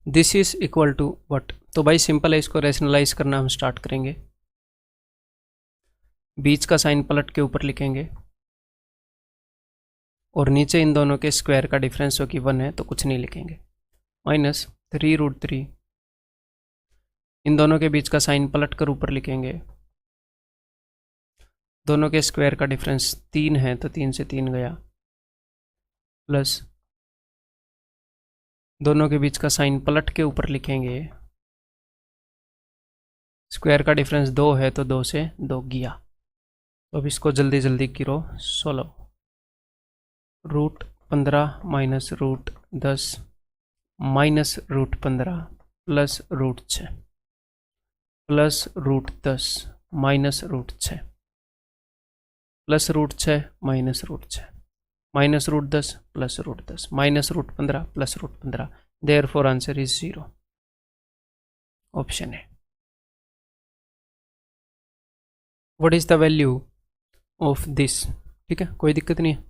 This is equal to what. तो भाई simple है, इसको रेशनलाइज करना हम स्टार्ट करेंगे। बीच का साइन पलट के ऊपर लिखेंगे और नीचे इन दोनों के स्क्वायर का डिफरेंस जो कि 1 है तो कुछ नहीं लिखेंगे, माइनस 3√3। इन दोनों के बीच का साइन पलट कर ऊपर लिखेंगे, दोनों के स्क्वायर का डिफरेंस 3 है तो 3 से 3 गया, प्लस दोनों के बीच का साइन पलट के ऊपर लिखेंगे, स्क्वायर का डिफरेंस 2 है तो 2 से 2 गया। तो अब इसको जल्दी जल्दी गिरो, 16 √15 minus √10 minus √15 plus √6 plus √10 minus √6 plus √6 minus √6 minus √10 plus √10 minus √15 plus √15। Therefore answer is 0, option है। What is the value of this? ठीक है, कोई दिक्कत नहीं है।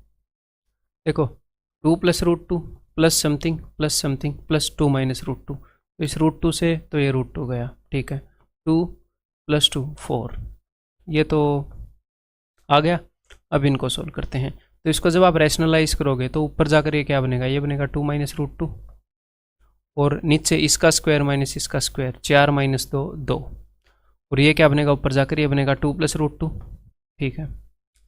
देखो 2 plus √2 plus something plus 2 minus √2, तो इस √2 से तो ये √2 गया, ठीक है। 2 प्लस 2 4, ये तो आ गया। अब इनको सोल्व करते हैं। तो इसको जब आप रैशनलाइज करोगे तो ऊपर जाकर ये क्या बनेगा, ये बनेगा 2 माइनस √2 और नीचे इसका स्क्वायर माइनस इसका स्क्वायर, 4 माइनस 2 2, और ये क्या बनेगा ऊपर जाकर, ये बनेगा 2 प्लस √2, ठीक है,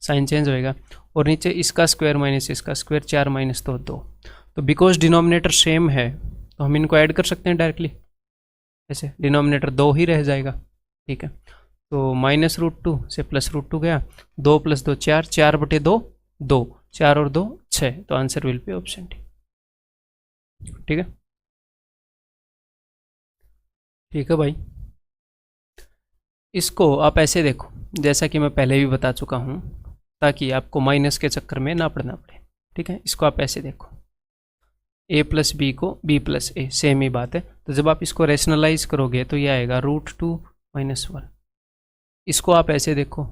साइन चेंज होएगा, और नीचे इसका स्क्वायर माइनस इसका स्क्वायर, 4 माइनस 2 2। तो बिकॉज डिनोमिनेटर सेम है तो हम इनको ऐड कर सकते हैं डायरेक्टली, ऐसे डिनोमिनेटर 2 ही रह जाएगा, ठीक है। तो माइनस √2 से प्लस √2 गया, 2 प्लस 2 4, 4/2 2, 4 और 2 6, तो answer will be option D, ठीक है। ठीक है भाई, इसको आप ऐसे देखो जैसा कि मैं पहले भी बता चुका हूँ, ताकि आपको माइनस के चक्कर में ना पड़ना पड़े, ठीक है। इसको आप ऐसे देखो, a प्लस बी को b प्लस ए, सेम ही बात है। तो जब आप इसको रेशनलाइज करोगे तो ये आएगा √2 माइनस 1। इसको आप ऐसे देखो,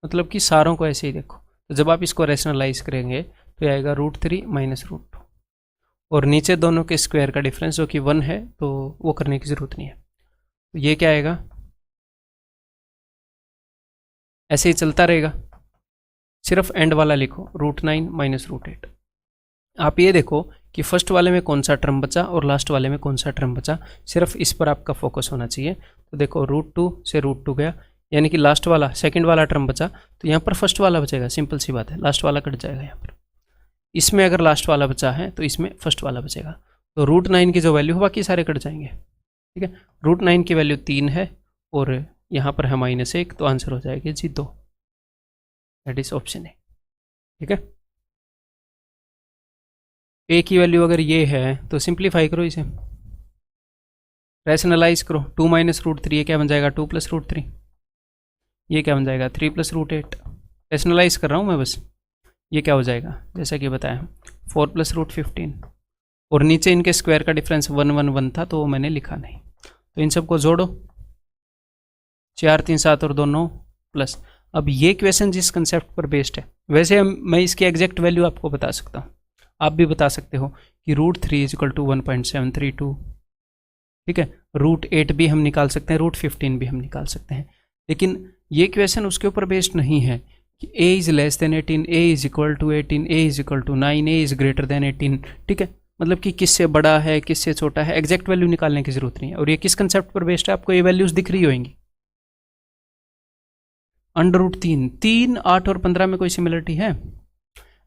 मतलब कि सारों को ऐसे ही देखो। तो जब आप इसको रेशनलाइज करेंगे तो ये आएगा √3 माइनस √2, और नीचे दोनों के स्क्वायर का डिफरेंस जो कि 1 है तो वो करने की ज़रूरत नहीं है। तो ये क्या आएगा, ऐसे ही चलता रहेगा, सिर्फ एंड वाला लिखो, √9 माइनस √8। आप ये देखो कि फर्स्ट वाले में कौन सा टर्म बचा और लास्ट वाले में कौन सा टर्म बचा, सिर्फ इस पर आपका फोकस होना चाहिए। तो देखो √2 से √2 गया, यानी कि लास्ट वाला सेकंड वाला टर्म बचा, तो यहाँ पर फर्स्ट वाला बचेगा, सिंपल सी बात है, लास्ट वाला कट जाएगा यहाँ पर। इसमें अगर लास्ट वाला बचा है तो इसमें फर्स्ट वाला बचेगा, तो √9 की जो वैल्यू है बाकी सारे कट जाएंगे, ठीक है। √9 की वैल्यू 3 है और यहाँ पर है -1, तो आंसर हो जाएगा जी 2, दैट इज ऑप्शन ए, ठीक है। ए की वैल्यू अगर ये है तो सिंप्लीफाई करो, इसे रैशनलाइज करो, 2 माइनस √3, ये क्या बन जाएगा 2 प्लस √3, ये क्या बन जाएगा 3 प्लस √8। रैशनलाइज कर रहा हूँ मैं बस, ये क्या हो जाएगा जैसा कि बताया 4 प्लस √15, और नीचे इनके स्क्वायर का डिफरेंस 1 1 1 था तो वो मैंने लिखा नहीं। तो इन सबको जोड़ो, 4 3 7 और 2 9 प्लस। अब ये क्वेश्चन जिस कंसेप्ट पर बेस्ड है, वैसे मैं इसकी एग्जैक्ट वैल्यू आपको बता सकता हूँ, आप भी बता सकते हो कि √3 इज इक्वल टू 1.732, ठीक है। √8 भी हम निकाल सकते हैं, √15 भी हम निकाल सकते हैं, लेकिन ये क्वेश्चन उसके ऊपर बेस्ड नहीं है कि a is less than 18, a is equal to 18, a is equal to 9, a is greater than 18, ठीक है। मतलब कि किससे बड़ा है किससे छोटा है, एग्जैक्ट वैल्यू निकालने की जरूरत नहीं है। और ये किस कंसेप्ट पर बेस्ड है, आपको ये वैल्यूज दिख रही होंगी, √3, 3 8 और 15 में कोई सिमिलरिटी है?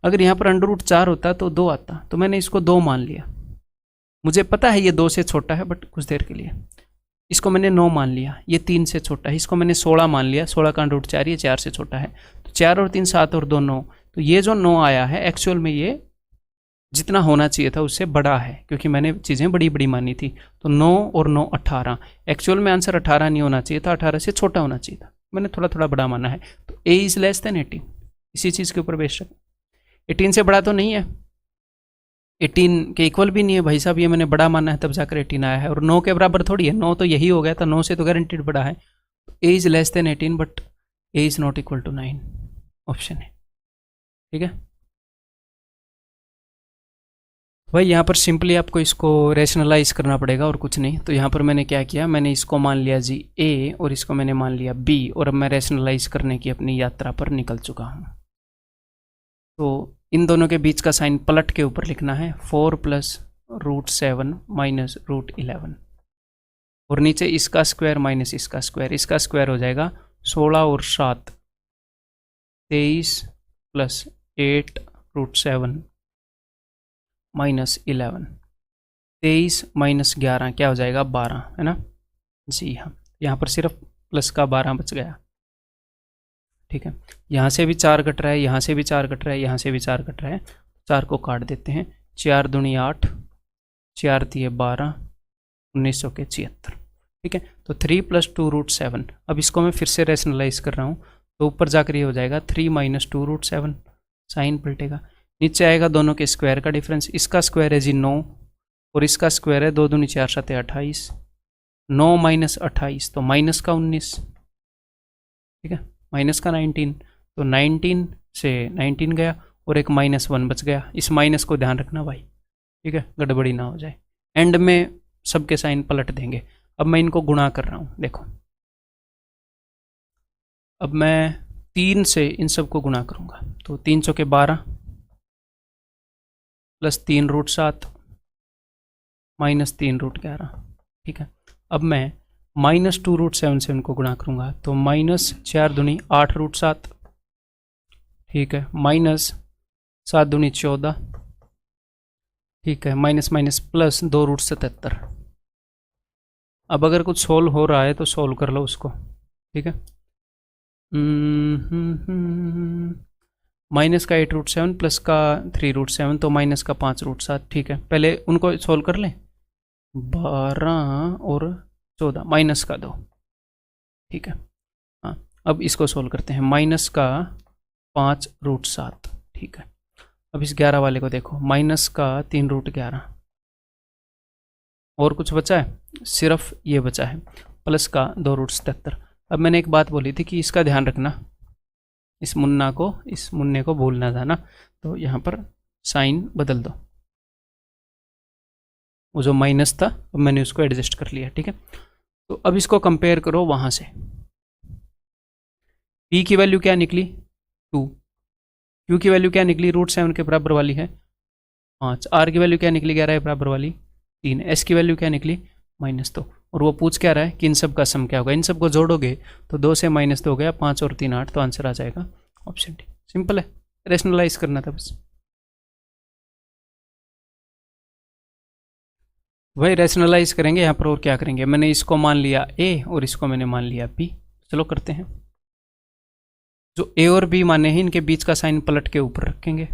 अगर यहाँ पर √4 होता तो 2 आता, तो मैंने इसको 2 मान लिया, मुझे पता है ये 2 से छोटा है बट कुछ देर के लिए इसको मैंने 9 मान लिया, ये 3 से छोटा है, इसको मैंने 16 मान लिया, 16 का √4 ये 4 से छोटा है, तो 4 और 3 7 और 2 9, तो ये जो 9 आया है एक्चुअल में ये जितना होना चाहिए था उससे बड़ा है, क्योंकि मैंने चीज़ें बड़ी बड़ी मानी थी। तो 9 और 9 18, एक्चुअल में आंसर 18 नहीं होना चाहिए था, 18 से छोटा होना चाहिए था, मैंने थोड़ा थोड़ा बड़ा माना है। तो a इज लेस देन 18, इसी चीज़ के ऊपर बेस्ड है। 18 से बड़ा तो नहीं है, 18 के इक्वल भी नहीं है भाई साहब, ये मैंने बड़ा माना है तब जाकर 18 आया है, और 9 के बराबर थोड़ी है, 9 तो यही हो गया था, 9 से तो गारंटीड बड़ा है। a is less than 18 but a is not equal to 9, option है, ठीक है। भाई यहाँ पर सिंपली आपको इसको रैशनलाइज करना पड़ेगा और कुछ नहीं। तो यहाँ पर मैंने क्या किया, मैंने इसको मान लिया जी ए और इसको मैंने मान लिया बी, और अब मैं रैशनलाइज करने की अपनी यात्रा पर निकल चुका हूँ। तो इन दोनों के बीच का साइन पलट के ऊपर लिखना है, 4 प्लस √7 माइनस √11, और नीचे इसका स्क्वायर माइनस इसका स्क्वायर हो जाएगा 16 और 7 23 प्लस 8 √7 माइनस 11, 23 माइनस 11 क्या हो जाएगा 12, है ना जी हाँ। यहाँ पर सिर्फ प्लस का 12 बच गया, ठीक है। यहाँ से भी 4 कट रहा है, यहाँ से भी 4 कट रहा है, यहाँ से भी 4 कट रहा है, 4 को काट देते हैं, 4 दूनी 8, 4 दिए 12, 1976, ठीक है। तो 3 प्लस 2 √7, अब इसको मैं फिर से रैशनलाइज कर रहा हूँ, तो ऊपर जाकर ये हो जाएगा 3 माइनस 2 √7, साइन पलटेगा, नीचे आएगा दोनों के स्क्वायर का डिफरेंस, इसका स्क्वायर है जी 9 और इसका स्क्वायर है 2 दूनी 4 7 28, 9 माइनस 28 तो माइनस का 19, ठीक है, माइनस का 19, तो 19 से 19 गया और एक -1 बच गया, इस माइनस को ध्यान रखना भाई, ठीक है, गड़बड़ी ना हो जाए, एंड में सबके साइन पलट देंगे। अब मैं इनको गुणा कर रहा हूँ, देखो अब मैं 3 से इन सबको गुणा करूँगा, तो 3 चौके 12 प्लस 3 √7 माइनस 3 √11, ठीक है। अब मैं -2 √7 से उनको गुणा करूँगा, तो माइनस 4 दूनी 8 √7, ठीक है, माइनस 7 दूनी 14, ठीक है, माइनस माइनस प्लस 2 √77। अब अगर कुछ सोल्व हो रहा है तो सोल्व कर लो उसको, ठीक है। माइनस का 8 √7 प्लस का 3 √7, तो माइनस का 5 √7, ठीक है। पहले उनको सोल्व कर लें, 12 और 14, माइनस का 2, ठीक है। हाँ, अब इसको सोल्व करते हैं, माइनस का 5 √7, ठीक है। अब इस 11 वाले को देखो, माइनस का 3 √11, और कुछ बचा है, सिर्फ ये बचा है, प्लस का 2 √77। अब मैंने एक बात बोली थी कि इसका ध्यान रखना, इस मुन्ने को भूलना था ना, तो यहाँ पर साइन बदल दो, वो जो माइनस था अब मैंने उसको एडजस्ट कर लिया, ठीक है। तो अब इसको कंपेयर करो वहाँ से, p की वैल्यू क्या निकली 2, q की वैल्यू क्या निकली √7 के बराबर वाली है 5, r की वैल्यू क्या निकली 11 के बराबर वाली 3, s की वैल्यू क्या निकली -2, और वो पूछ क्या रहा है कि इन सब का सम क्या होगा, इन सब को जोड़ोगे तो 2 से -2 हो गया, 5 और 3 8, तो आंसर आ जाएगा ऑप्शन डी। सिंपल है, रेशनलाइज करना था बस। वही रैशनलाइज करेंगे यहाँ पर, और क्या करेंगे, मैंने इसको मान लिया ए और इसको मैंने मान लिया बी, चलो करते हैं। जो ए और बी माने हैं इनके बीच का साइन पलट के ऊपर रखेंगे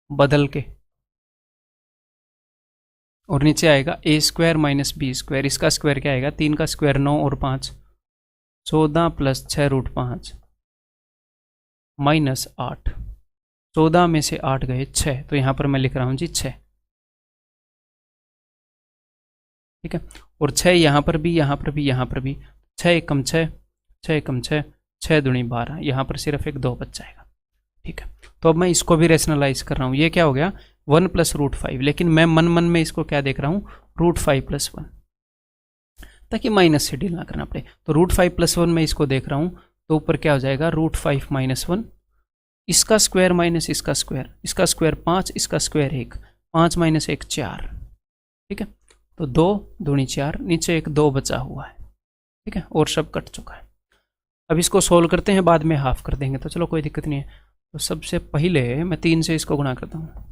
बदल के, और नीचे आएगा a² माइनस b², इसका स्क्वायर क्या आएगा, 3 का स्क्वायर 9 और 5 14 प्लस 6 √5 माइनस 8, 14 में से 8 गए 6, तो यहाँ पर मैं लिख रहा हूँ जी 6, ठीक है। और 6 यहाँ पर भी, यहाँ पर भी, यहाँ पर भी, 6 एकम 6, 6 एकम 6, 6 दूनी 12, यहाँ पर सिर्फ एक 2 बच जाएगा, ठीक है। तो अब मैं इसको भी रेशनलाइज कर रहा हूँ, ये क्या हो गया 1 प्लस √5, लेकिन मैं मन में इसको क्या देख रहा हूँ √5 + 1, ताकि माइनस से डील ना करना पड़े। तो √5 + 1 मैं इसको देख रहा हूँ, तो ऊपर क्या हो जाएगा √5 - 1, इसका स्क्वायर माइनस इसका स्क्वायर, इसका स्क्वायर 5, इसका स्क्वायर 1, 5 - 1 4, ठीक है। तो 2 दूनी 4, नीचे एक 2 बचा हुआ है, ठीक है, और सब कट चुका है। अब इसको सोल्व करते हैं, बाद में हाफ कर देंगे, तो चलो कोई दिक्कत नहीं है। तो सबसे पहले मैं 3 से इसको गुणा करता हूँ,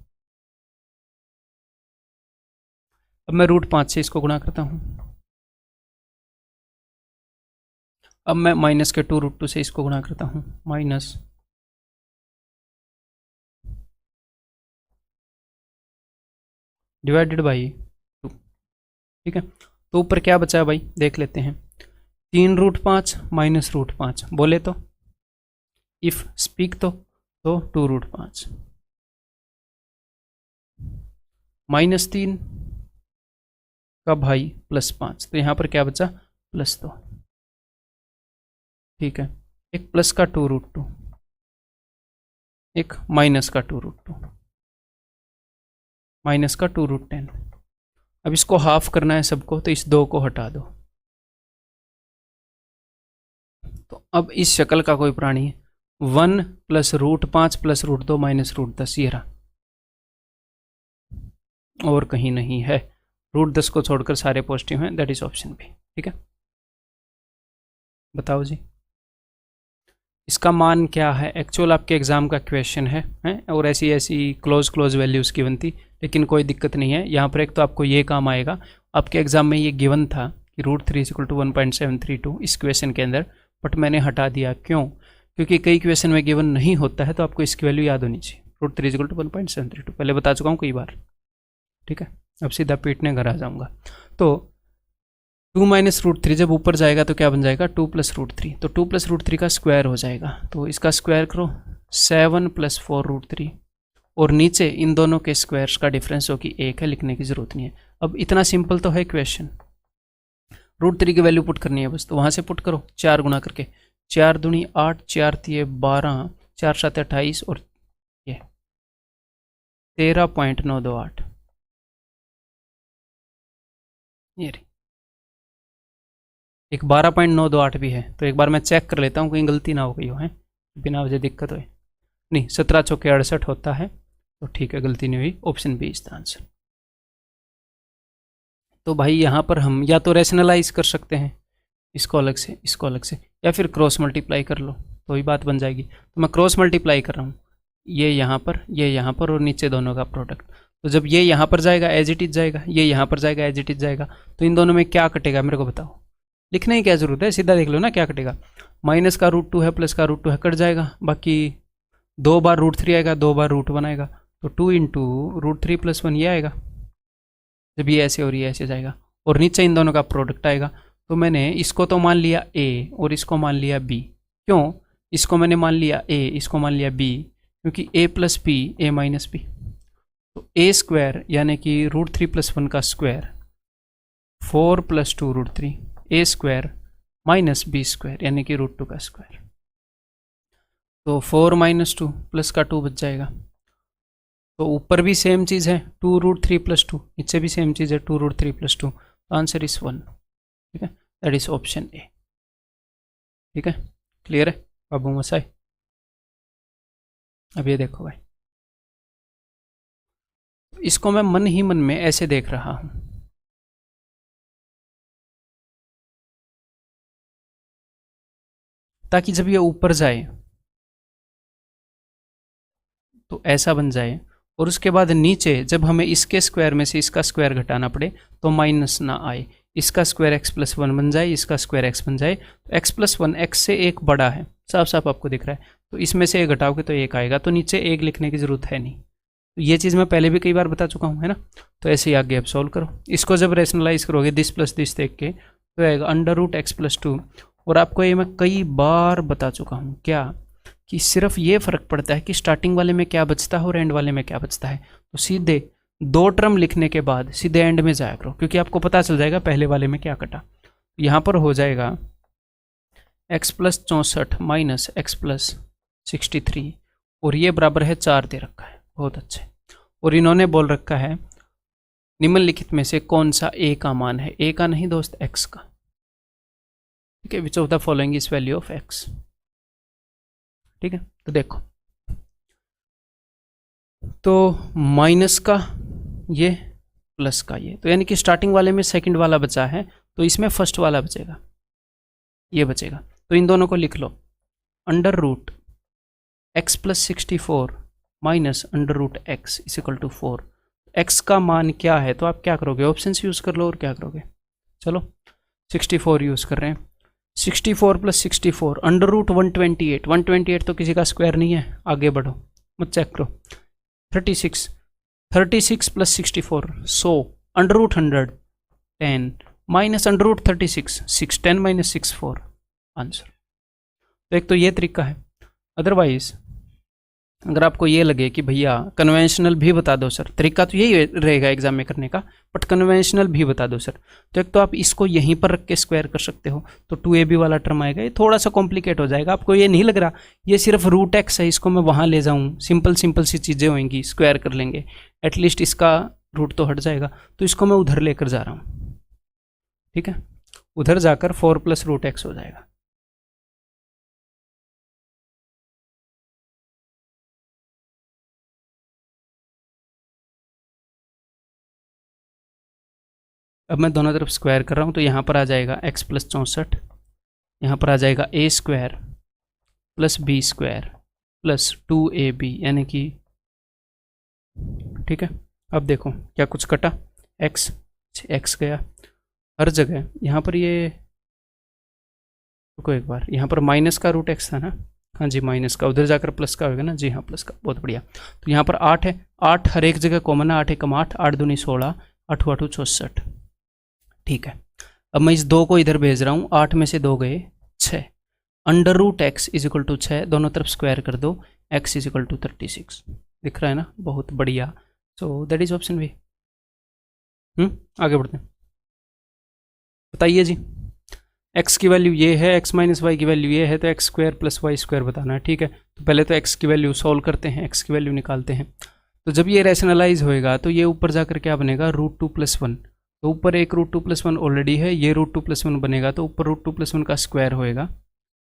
अब मैं √5 से इसको गुणा करता हूँ, अब मैं माइनस के 2 √2 से इसको गुणा करता हूँ, माइनस डिवाइडेड बाई 2, ठीक है। तो ऊपर क्या बचा है भाई देख लेते हैं, 3 √5 माइनस √5, बोले तो इफ स्पीक तो 2 √5 माइनस 3 का भाई +5, तो यहाँ पर क्या बचा +2, ठीक है। एक प्लस का 2 √2, एक माइनस का 2 √2, माइनस का 2√10। अब इसको हाफ करना है सबको, तो इस 2 को हटा दो। तो अब इस शक्ल का कोई प्राणी है 1 + √5 + √2 - √10, ये रहा, और कहीं नहीं है। √10 को छोड़कर सारे पॉजिटिव हैं, दैट इज ऑप्शन बी। ठीक है, बताओ जी इसका मान क्या है। एक्चुअल आपके एग्जाम का क्वेश्चन है और ऐसी ऐसी क्लोज वैल्यूज गिवन थी, लेकिन कोई दिक्कत नहीं है। यहाँ पर एक तो आपको ये काम आएगा, आपके एग्जाम में ये गिवन था कि √3 = 1.732 इस क्वेश्चन के अंदर, बट मैंने हटा दिया। क्यों? क्योंकि कई क्वेश्चन में गिवन नहीं होता है, तो आपको इसकी वैल्यू याद होनी चाहिए। √3 = 1.732 पहले बता चुका हूँ कई बार। ठीक है, अब सीधा पीटने घर आ जाऊँगा। तो 2 - √3 जब ऊपर जाएगा तो क्या बन जाएगा 2 + √3, तो 2 + √3 का स्क्वायर हो जाएगा, तो इसका स्क्वायर करो 7 + 4√3, और नीचे इन दोनों के स्क्वायर्स का डिफरेंस हो कि 1 है, लिखने की जरूरत नहीं है। अब इतना सिंपल तो है क्वेश्चन, √3 की वैल्यू पुट करनी है बस, तो वहाँ से पुट करो 4 गुना करके, 4 दूनी 8, 4 तिये 12, 4 7 28, और ये 13.928, ये रही। एक 12.928 भी है, तो एक बार मैं चेक कर लेता हूँ कहीं गलती ना हो गई हो, है बिना वजह दिक्कत हो। नहीं, 17 चौके 68 होता है, तो ठीक है, गलती नहीं हुई, option B is the answer. तो भाई यहाँ पर हम या तो रैशनलाइज कर सकते हैं इसको अलग से, इसको अलग से, या फिर क्रॉस मल्टीप्लाई कर लो, तो ही बात बन जाएगी। तो मैं क्रॉस मल्टीप्लाई कर रहा हूँ, ये यहाँ पर, ये यहाँ पर, और नीचे दोनों का प्रोडक्ट। तो जब ये यहाँ पर जाएगा एज इट इज जाएगा, ये यहाँ पर जाएगा एज इट इज जाएगा, तो इन दोनों में क्या कटेगा मेरे को बताओ। लिखने की क्या जरूरत है, सीधा देख लो ना क्या कटेगा। माइनस का √2 है, प्लस का √2 है, कट जाएगा। बाकी 2 बार √3 आएगा, 2 बार √1 आएगा, तो 2 × √3 + 1 ये आएगा, जब ये ऐसे और ये ऐसे जाएगा, और नीचे इन दोनों का प्रोडक्ट आएगा। तो मैंने इसको तो मान लिया a और इसको मान लिया b। क्यों? इसको मैंने मान लिया a, इसको मान लिया b, क्योंकि a + b a - b, तो a² यानी कि √3 + 1 का स्क्वायर 4 + 2 √3, a² - b² यानी कि √2 का स्क्वायर, तो 4 - 2 प्लस का 2 बच जाएगा। तो ऊपर भी सेम चीज़ है 2 √3 + 2, नीचे भी सेम चीज़ है 2 √3 + 2, आंसर इज 1। ठीक है, दैट इज ऑप्शन ए। ठीक है, क्लियर है बाबू मसाई। अब ये देखो भाई, इसको मैं मन ही मन में ऐसे देख रहा हूं, ताकि जब ये ऊपर जाए तो ऐसा बन जाए, और उसके बाद नीचे जब हमें इसके स्क्वायर में से इसका स्क्वायर घटाना पड़े तो माइनस ना आए, इसका स्क्वायर x + 1 बन जाए, इसका स्क्वायर x बन जाए। तो x + 1 x से 1 बड़ा है, साफ साफ आपको दिख रहा है, तो इसमें से 1 घटाओगे तो 1 आएगा, तो नीचे 1 लिखने की जरूरत है नहीं। तो ये चीज़ मैं पहले भी कई बार बता चुका हूँ, है ना। तो ऐसे ही आगे अब सॉल्व करो, इसको जब रेशनलाइज करोगे दिस प्लस दिस देख के, तो आएगा √x + 2। और आपको ये मैं कई बार बता चुका हूँ क्या, कि सिर्फ ये फर्क पड़ता है कि स्टार्टिंग वाले में क्या बचता है और एंड वाले में क्या बचता है। तो सीधे 2 टर्म लिखने के बाद सीधे एंड में जाया करो, क्योंकि आपको पता चल जाएगा पहले वाले में क्या कटा। यहाँ पर हो जाएगा x + 64 - x + 63, और ये बराबर है 4 दे रखा है, बहुत अच्छे। और इन्होंने बोल रखा है निम्नलिखित में से कौन सा a का मान है, a का नहीं दोस्त x का। ठीक है, which of the following is value of x। ठीक है, तो देखो, तो माइनस का ये, प्लस का ये, तो यानी कि स्टार्टिंग वाले में सेकंड वाला बचा है, तो इसमें फर्स्ट वाला बचेगा, ये बचेगा। तो इन दोनों को लिख लो, √x + 64 - √x = 4। x का मान क्या है, तो आप क्या करोगे, ऑप्शंस यूज कर लो, और क्या करोगे, चलो 64 यूज कर रहे हैं, 64 + 64 √128, 128 तो किसी का स्क्वायर नहीं है, आगे बढ़ो मत चेक करो। 36 + 64 100, √110 -√36 610 - 64 आंसर। तो एक तो ये तरीका है, अदरवाइज अगर आपको ये लगे कि भैया कन्वेंशनल भी बता दो सर, तरीका तो यही रहेगा एग्जाम में करने का, बट कन्वेंशनल भी बता दो सर, तो एक तो आप इसको यहीं पर रख के स्क्वायर कर सकते हो, तो 2ab वाला टर्म आएगा। ये थोड़ा सा कॉम्प्लिकेट हो जाएगा, आपको ये नहीं लग रहा ये सिर्फ रूट एक्स है, इसको मैं वहाँ ले जाऊँ, सिंपल सिंपल सी चीज़ें होंगी, स्क्वायर कर लेंगे, एटलीस्ट इसका रूट तो हट जाएगा, तो इसको मैं उधर लेकर जा रहा हूँ, ठीक है, उधर जाकर 4 + रूट एक्स हो जाएगा। अब मैं दोनों तरफ स्क्वायर कर रहा हूँ, तो यहाँ पर आ जाएगा x + 64, यहाँ पर आ जाएगा a² + b² + 2ab, यानी कि ठीक है। अब देखो क्या कुछ कटा, x गया हर जगह, यहाँ पर ये रुको एक बार, यहाँ पर माइनस का रूट x था ना, हाँ जी माइनस का, उधर जाकर प्लस का होगा ना, जी हाँ प्लस का, बहुत बढ़िया। तो यहाँ पर 8 है, 8 हर एक जगह कॉमन है, 8 × 8, 8 दूनी 16, 8 8 64, ठीक है। अब मैं इस 2 को इधर भेज रहा हूँ, 8 में से 2 गए 6, √x = 6, दोनों तरफ स्क्वायर कर दो, x = 36, दिख रहा है ना, बहुत बढ़िया। So that is option B. आगे बढ़ते हैं, बताइए जी, x की वैल्यू ये है, x - y की वैल्यू ये है, तो x² + y² बताना है, ठीक है। तो पहले तो x की वैल्यू सॉल्व करते हैं, x की वैल्यू निकालते हैं, तो जब ये रैशनलाइज होएगा तो ये ऊपर जाकर क्या बनेगा, √2 + 1, तो ऊपर एक √2 + 1 ऑलरेडी है, ये √2 + 1 बनेगा, तो ऊपर √2 + 1 का स्क्वायर होएगा,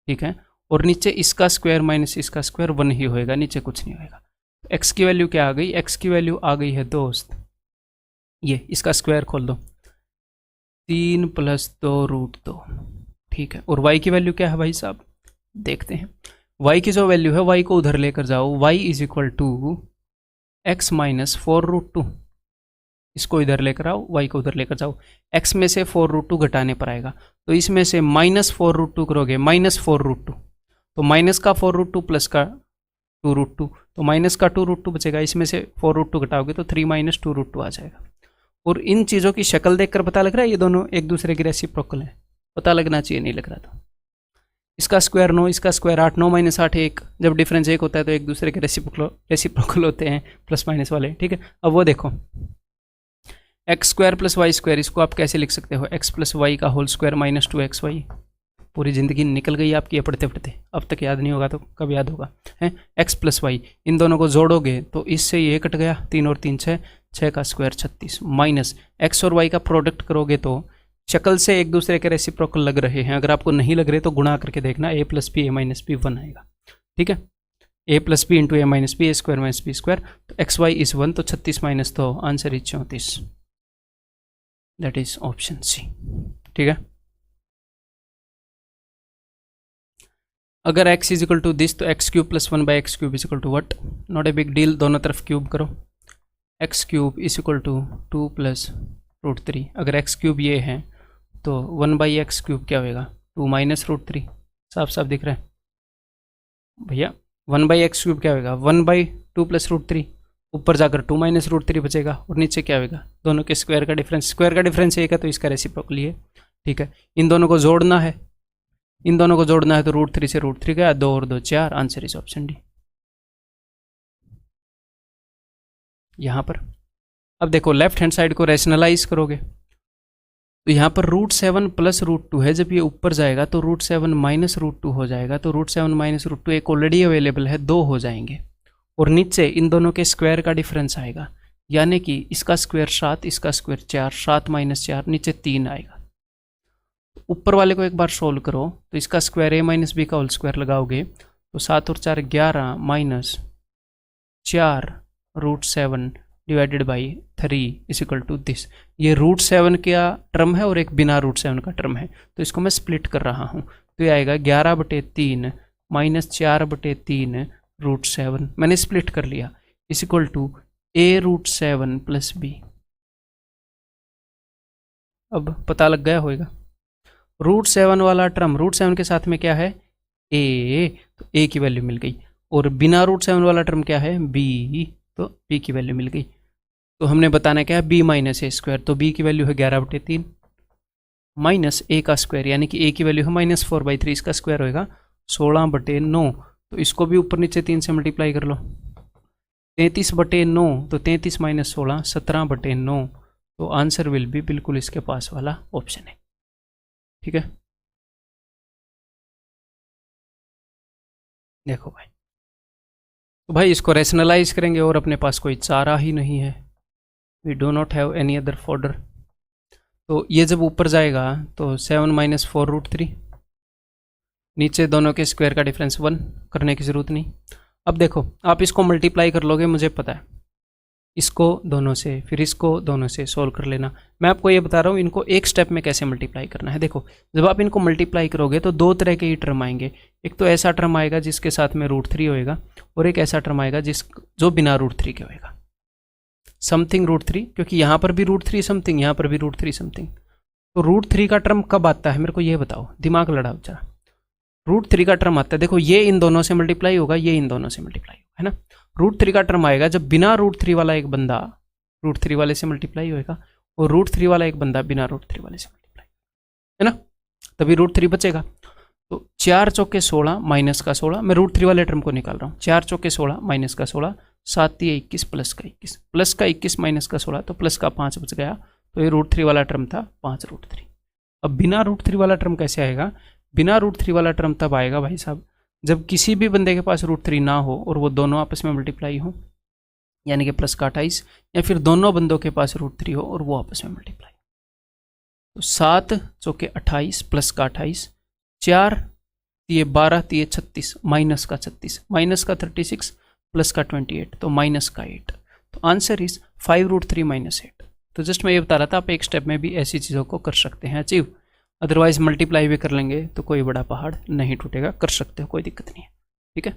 ठीक है, और नीचे इसका स्क्वायर माइनस इसका स्क्वायर 1 ही होएगा, नीचे कुछ नहीं होएगा। x की वैल्यू क्या आ गई, x की वैल्यू आ गई है दोस्त, ये इसका स्क्वायर खोल दो, 3 + 2 √2, ठीक है। और y की वैल्यू क्या है भाई साहब, देखते हैं, y की जो वैल्यू है y को उधर लेकर जाओ, y = x - 4 √2, इसको इधर लेकर आओ, y को उधर लेकर जाओ, x में से 4 √2 घटाने पर आएगा, तो इसमें से -4 √2 करोगे, -4 √2, तो माइनस का 4 √2 प्लस का 2 √2, तो माइनस का 2 √2 बचेगा, इसमें से 4 √2 घटाओगे तो 3 - 2 √2 आ जाएगा। और इन चीज़ों की शक्ल देखकर पता लग रहा है ये दोनों एक दूसरे की रेसिप्रोकल है, पता लगना चाहिए, नहीं लग रहा था। इसका स्क्वायर 9, इसका स्क्वायर 8, 9 - 8 1, जब डिफरेंस 1 होता है तो एक दूसरे के रेसिप्रोकल होते हैं, प्लस माइनस वाले, ठीक है। अब वो देखो x² + y², इसको आप कैसे लिख सकते हो, x + y का होल स्क्वायर - 2xy, पूरी ज़िंदगी निकल गई आपकी ये पढ़ते पढ़ते, अब तक याद नहीं होगा तो कब याद होगा, है x + y, इन दोनों को जोड़ोगे तो इससे ये कट गया, 3 और 3 6, 6 का स्क्वायर 36, माइनस x और y का प्रोडक्ट करोगे तो शक्ल से एक दूसरे के रेसिप्रोकल लग रहे हैं, अगर आपको नहीं लग रहे तो गुणा करके देखना, a + b a - b 1 आएगा, ठीक है, a + b × a - b, a² - b², तो xy = 1, तो 36 - 2, answer is 34, that is option C, ठीक है। अगर x = दिस, तो x³ + 1/x³ = what, not a big deal, दोनों तरफ क्यूब करो, x³ = 2 + √3, अगर x³ ये है तो 1/x³ क्या होगा, 2 - √3, साफ साफ दिख रहा है भैया, 1/x³ क्या होगा, 1/2 + √3, ऊपर जाकर 2 - √3 बचेगा, और नीचे क्या होगा, दोनों के स्क्वायर का डिफरेंस एक है, तो इसका रेसिप्रोकल है, ठीक है। इन दोनों को जोड़ना है, इन दोनों को जोड़ना है, तो √3 से √3 गया, 2 और 2 4, आंसर इज ऑप्शन डी। यहाँ पर अब देखो लेफ्ट हैंड साइड को रैशनलाइज करोगे, तो यहाँ पर √7 + √2 है, जब ये ऊपर जाएगा तो √7 - √2 हो जाएगा, तो √7 - √2 एक ऑलरेडी अवेलेबल है, 2 हो जाएंगे, और नीचे इन दोनों के स्क्वायर का डिफरेंस आएगा, यानी कि इसका स्क्वायर 7, इसका स्क्वायर 4, 7 - 4, नीचे 3 आएगा। ऊपर वाले को एक बार सोल्व करो, तो इसका स्क्वायर a - b का होल स्क्वायर लगाओगे, तो 7 और 4 11 - 4 √7 डिवाइडेड बाई 3 = दिस, ये √7 का टर्म है और एक बिना √7 का टर्म है, तो इसको मैं स्प्लिट कर रहा हूँ, तो ये आएगा 11/3 - 4/3 √7, मैंने स्प्लिट कर लिया, = a √7 + b। अब पता लग गया होगा, √7 वाला टर्म, √7 के साथ में क्या है, a, तो a की वैल्यू मिल गई, और बिना √7 वाला टर्म क्या है, b, तो b की वैल्यू मिल गई। तो हमने बताना क्या है, b - a², तो b की वैल्यू है 11/3 माइनस a का स्क्वायर, यानी कि a की वैल्यू है -4/3, इसका स्क्वायर होएगा 16/9, तो इसको भी ऊपर नीचे 3 से मल्टीप्लाई कर लो, 33/9, तो 33 माइनस 16 17/9, तो आंसर विल बी बिल्कुल इसके पास वाला ऑप्शन है। ठीक है, देखो भाई, तो भाई इसको रैशनलाइज करेंगे और अपने पास कोई चारा ही नहीं है, we do not have any other fodder. तो ये जब ऊपर जाएगा तो 7 माइनस 4√3, नीचे दोनों के स्क्वायर का डिफरेंस 1, करने की ज़रूरत नहीं। अब देखो आप इसको मल्टीप्लाई कर लोगे, मुझे पता है, इसको दोनों से फिर इसको दोनों से सोल्व कर लेना। मैं आपको ये बता रहा हूँ इनको एक स्टेप में कैसे मल्टीप्लाई करना है। देखो जब आप इनको मल्टीप्लाई करोगे तो दो तरह के ही टर्म आएंगे, एक तो ऐसा टर्म आएगा जिसके साथ में √3 होएगा, और एक ऐसा टर्म आएगा जो बिना √3 के होएगा, समथिंग √3, क्योंकि यहाँ पर भी √3 समथिंग, यहाँ पर भी √3 समथिंग। तो √3 का टर्म कब आता है मेरे को ये बताओ, दिमाग लड़ाओ जरा। √3 का टर्म आता है, देखो ये इन दोनों से मल्टीप्लाई होगा, ये इन दोनों से मल्टीप्लाई होगा, है ना। √3 का टर्म आएगा जब बिना √3 वाला एक बंदा √3 वाले से मल्टीप्लाई होएगा, और √3 वाला एक बंदा बिना √3 वाले से मल्टीप्लाई, है ना, तभी √3 बचेगा। तो 4 चौके 16 माइनस का 16, मैं √3 वाले टर्म को निकाल रहा हूँ, 4 चौके 16 माइनस का 16, 7 × 21 प्लस का 21, प्लस का 21 माइनस का 16, तो प्लस का 5 बच गया। तो ये √3 वाला टर्म था 5√3। अब बिना √3 वाला टर्म कैसे आएगा, बिना √3 वाला टर्म तब आएगा भाई साहब जब किसी भी बंदे के पास √3 ना हो और वो दोनों आपस में मल्टीप्लाई हो, यानी कि प्लस का 28, या फिर दोनों बंदों के पास √3 हो और वो आपस में मल्टीप्लाई। तो 7 चौके 28 प्लस का 28, 4 ये 12 ये 36 माइनस का 36, माइनस का 36 प्लस का 28, तो माइनस का 8। तो आंसर इज 5√3 - 8। तो जस्ट मैं ये बता रहा था आप एक स्टेप में भी ऐसी चीज़ों को कर सकते हैं अचीव, अदरवाइज मल्टीप्लाई भी कर लेंगे तो कोई बड़ा पहाड़ नहीं टूटेगा, कर सकते हो, कोई दिक्कत नहीं है। ठीक है।